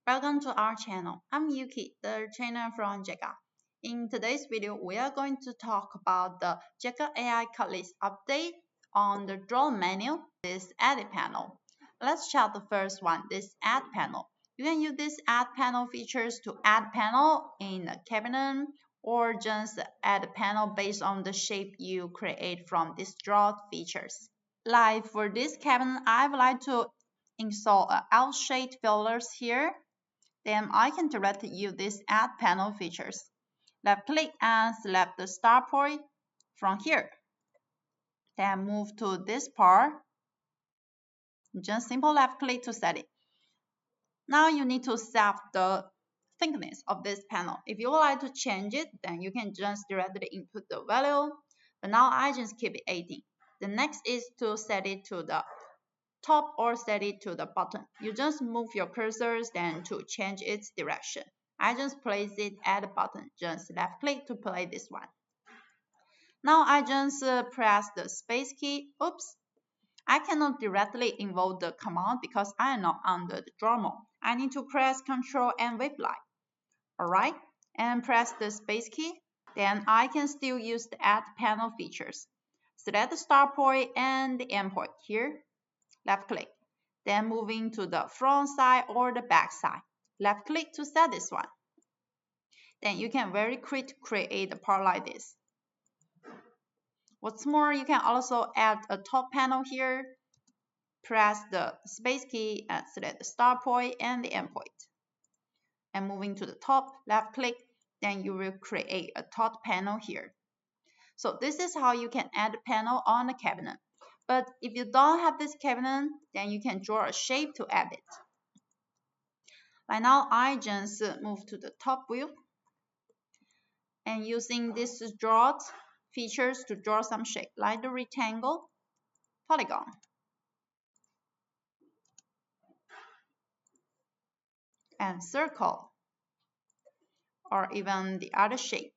Welcome to our channel. I'm Yuki, the trainer from JEGA. In today's video, we are going to talk about the JEGA aiCutlist update on the draw menu, this edit panel. Let's check the first one, this add panel. You can use this add panel features to add panel in a cabinet or just add a panel based on the shape you create from these draw features. Like for this cabinet, I would like to install a L-shaped fillers here. Then I can directly use this add panel features. Left click and select the start point from here. Then move to this part. Just simple left click to set it. Now you need to set the thickness of this panel. If you would like to change it, then you can just directly input the value. But now I just keep it 18. The next is to set it to the top or set it to the bottom. You just move your cursors then to change its direction. I just place it at the bottom. Just left click to play this one. Now I just press the space key. Oops. I cannot directly invoke the command because I am not under the draw mode. I need to press Ctrl and wave line. Alright, and press the space key. Then I can still use the add panel features. Select the start point and the end point here. Left click. Then moving to the front side or the back side. Left click to set this one. Then you can very quick create a part like this. What's more, you can also add a top panel here. Press the space key and select the start point and the end point. And moving to the top, left click, then you will create a top panel here. So this is how you can add a panel on a cabinet. But if you don't have this cabinet, then you can draw a shape to add it. Right now, I just move to the top view. And using this draw features to draw some shape, like the rectangle, polygon. And circle. Or even the other shape.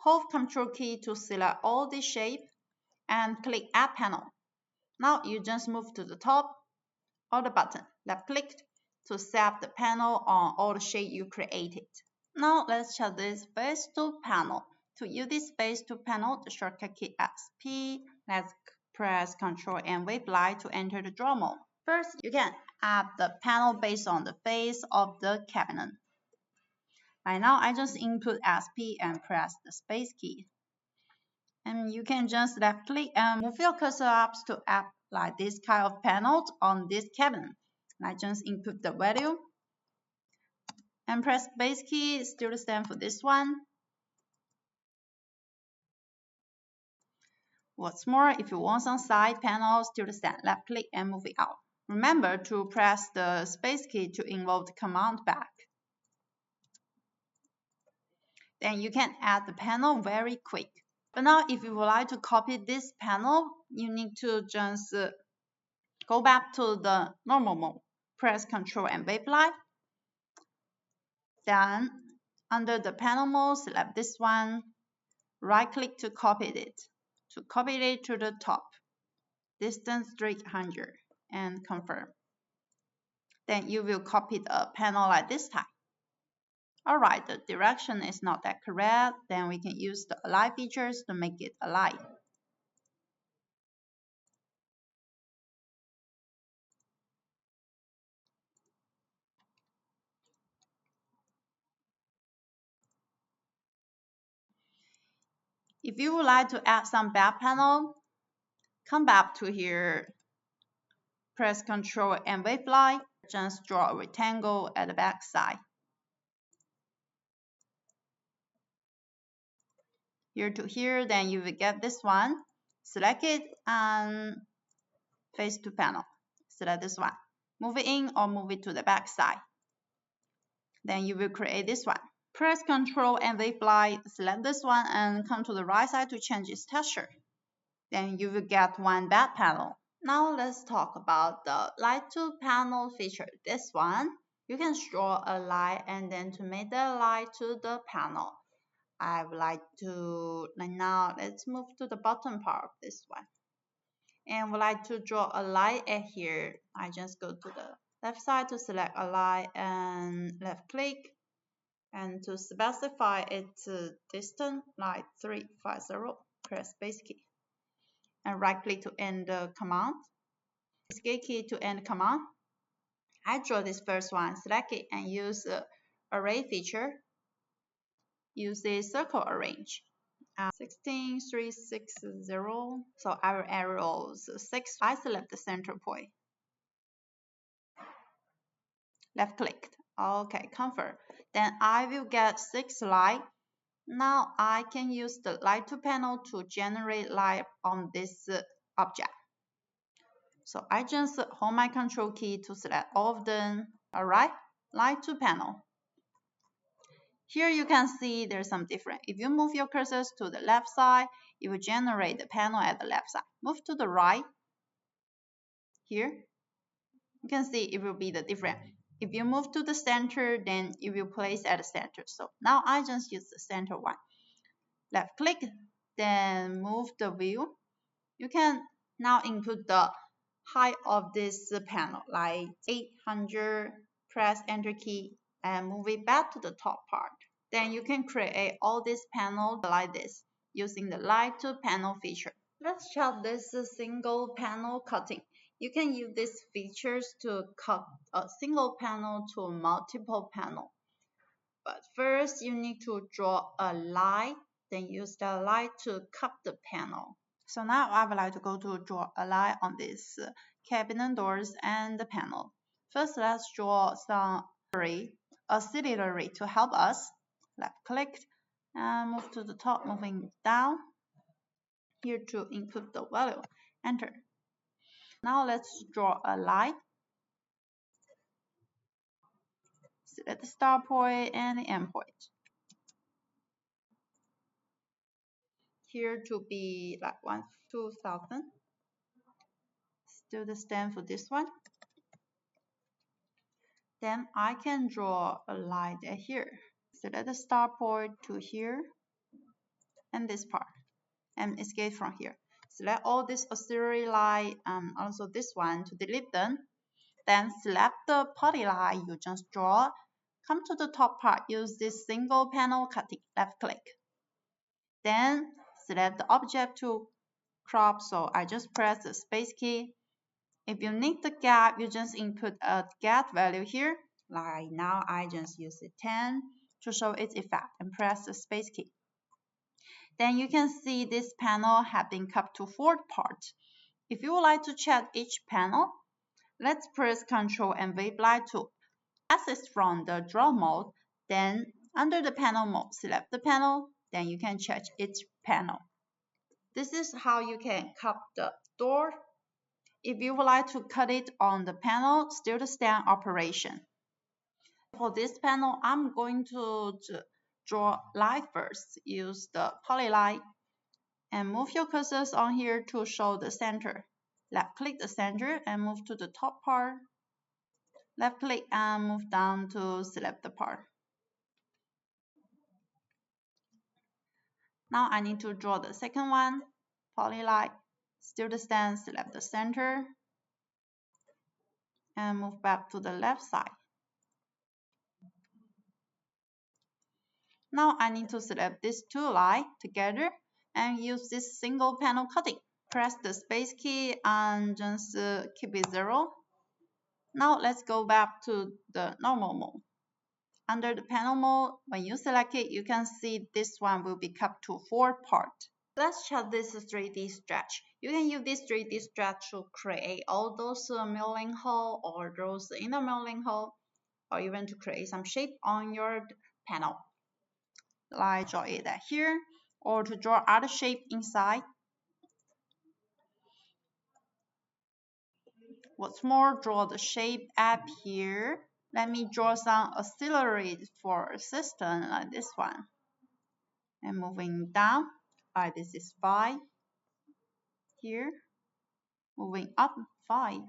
Hold Ctrl key to select all the shape and click Add Panel. Now you just move to the top or the button. Left click to set the panel on all the shape you created. Now let's check this Phase 2 panel. To use this Phase 2 panel, the shortcut key SP. Let's press Ctrl and wave line to enter the draw mode. First, you can add the panel based on the face of the cabinet. Right now, I just input SP and press the space key. And you can just left click and move your cursor up to add like this kind of panel on this cabinet. And I just input the value and press space key, still the same for this one. What's more, if you want some side panels, still the same, left click and move it out. Remember to press the space key to invoke the command back. Then you can add the panel very quick. But now if you would like to copy this panel, you need to just go back to the normal mode. Press Ctrl and wave line. Then under the panel mode, select this one. Right click to copy it. To copy it to the top. Distance 300 and confirm. Then you will copy the panel like this time. Alright, the direction is not that correct, then we can use the align features to make it align. If you would like to add some back panel, come back to here, press Ctrl and wave line, just draw a rectangle at the back side. Here to here, then you will get this one. Select it and Phase 2 panel. Select this one. Move it in or move it to the back side. Then you will create this one. Press Ctrl and wave line, select this one and come to the right side to change its texture. Then you will get one back panel. Now let's talk about the Light to Panel feature. This one, you can draw a line and then to make the line to the panel. I would like to, right now, let's move to the bottom part of this one. and would like to draw a line at here, I just go to the left side to select a line and left click, and to specify its distance like 350, press space key and right click to end the command, escape key to end command. I draw this first one, select it and use the array feature, use the circle arrange. 16, 3, 6, 0. So our arrows 6. I select the center point. Left click. Okay, confirm. Then I will get 6 light. Now I can use the light to panel to generate light on this object. So I just hold my control key to select all of them. Alright, light to panel. Here you can see there's some different. If you move your cursors to the left side, it will generate the panel at the left side. Move to the right. Here, you can see it will be the different. If you move to the center, then it will place at the center. So now I just use the center one. Left click, then move the view. You can now input the height of this panel, like 800. Press enter key and move it back to the top part. Then you can create all these panels like this using the light to panel feature. Let's check this single panel cutting. You can use these features to cut a single panel to multiple panel. But first you need to draw a line, then use the line to cut the panel. So now I would like to go to draw a line on this cabinet doors and the panel. First, let's draw some auxiliary to help us. Left click and move to the top, moving down. Here to input the value. Enter. Now let's draw a line. Select the start point and the end point. Here to be like 2000. Still the same for this one. Then I can draw a line here. Select the start point to here and this part, and escape from here. Select all this auxiliary line and also this one to delete them. Then select the polyline you just draw. Come to the top part, use this single panel cutting, left click. Then select the object to crop, so I just press the space key. If you need the gap, you just input a gap value here. Like now I just use it 10 to show its effect and press the space key. Then you can see this panel have been cut to 4 parts. If you would like to check each panel, let's press Ctrl and V-Blind to access from the draw mode. Then under the panel mode, select the panel. Then you can check each panel. This is how you can cut the door. If you would like to cut it on the panel, still the same operation. For this panel, I'm going to draw line first. Use the polyline and move your cursors on here to show the center. Left click the center and move to the top part. Left click and move down to select the part. Now I need to draw the second one. Polyline, still the same, select the center and move back to the left side. Now I need to select these two lines together and use this single panel cutting. Press the space key and just keep it 0. Now let's go back to the normal mode. Under the panel mode, when you select it, you can see this one will be cut to 4 parts. Let's check this 3D stretch. You can use this 3D stretch to create all those milling hole or those inner milling hole, or even to create some shape on your panel. Like draw it here, or to draw other shape inside. What's more, draw the shape up here. Let me draw some auxiliary for assistant like this one. And moving down, like this is 5. Here, moving up 5.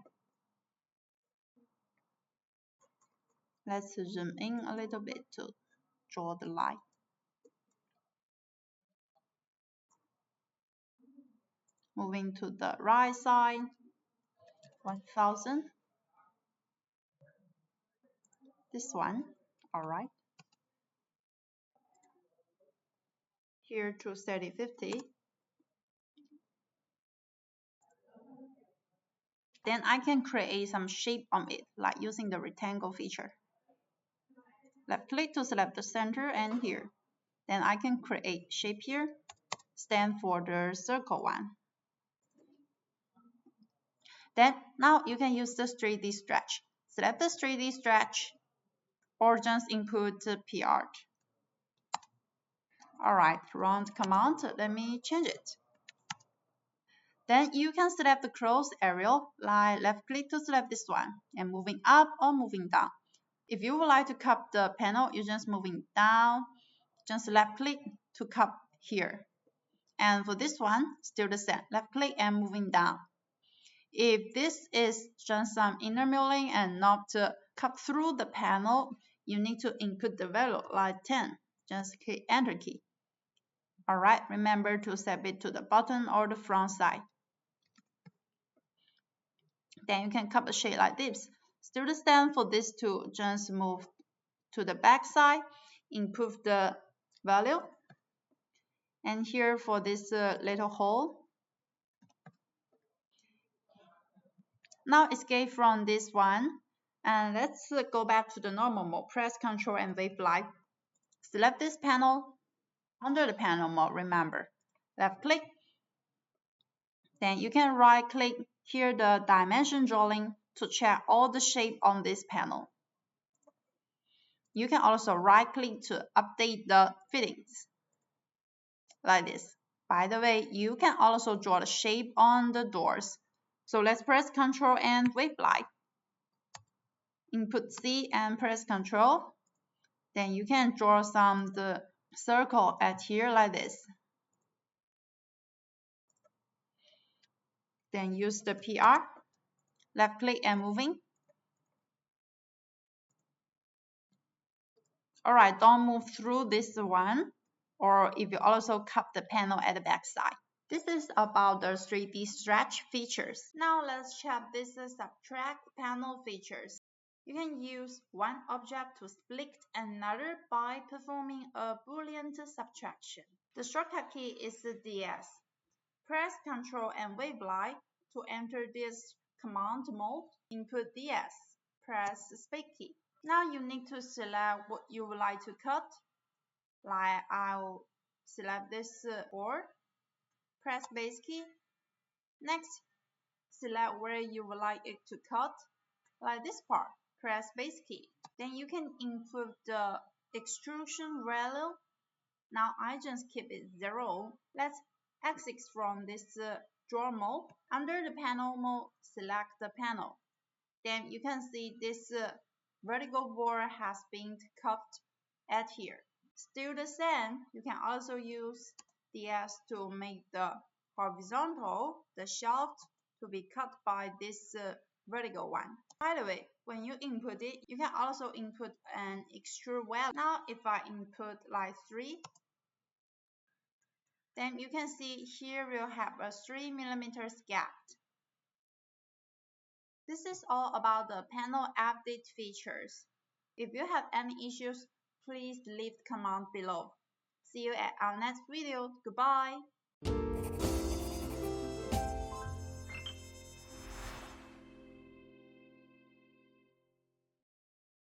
Let's zoom in a little bit to draw the line. moving to the right side, 1000. This one, all right. Here to 3050. Then I can create some shape on it, like using the rectangle feature. Left click to select the center and here. Then I can create shape here, stand for the circle one. Then now you can use the 3D stretch. Select the 3D stretch or just input the PR. Alright, run the command. Let me change it. Then you can select the close area, like left click to select this one, and moving up or moving down. If you would like to cup the panel, you just moving down, just left click to cup here. And for this one, still the same, left click and moving down. If this is just some inner milling and not cut through the panel, you need to input the value like 10. Just hit enter key. Alright, remember to set it to the bottom or the front side. Then you can cut the shape like this. Still the same for this two, just move to the back side, input the value. And here for this little hole. Now escape from this one. And let's go back to the normal mode. Press Ctrl and Wave Light. Select this panel. Under the panel mode, remember. Left click. Then you can right click here the dimension drawing to check all the shape on this panel. You can also right click to update the fittings. Like this. By the way, you can also draw the shape on the doors. So let's press Ctrl and Wave Light. Input C and press Ctrl. Then you can draw the circle at here like this. Then use the PR. Left click and moving. Alright, don't move through this one, or if you also cut the panel at the back side. This is about the 3D stretch features. Now let's check this subtract panel features. You can use one object to split another by performing a Boolean subtraction. The shortcut key is the DS. Press Ctrl and Wave Light to enter this command mode. Input DS. Press Space key. Now you need to select what you would like to cut. Like I'll select this board. Press Base key. Next, select where you would like it to cut. Like this part. Press Base key. Then you can input the extrusion value. Now I just keep it 0. Let's exit from this draw mode. Under the panel mode, select the panel. Then you can see this vertical board has been cut at here. Still the same, you can also use DS to make the horizontal, the shaft, to be cut by this vertical one. By the way, when you input it, you can also input an extrude value. Now if I input like 3, then you can see here we'll have a 3 mm gap. This is all about the panel update features. If you have any issues, please leave the comment below. See you at our next video. Goodbye.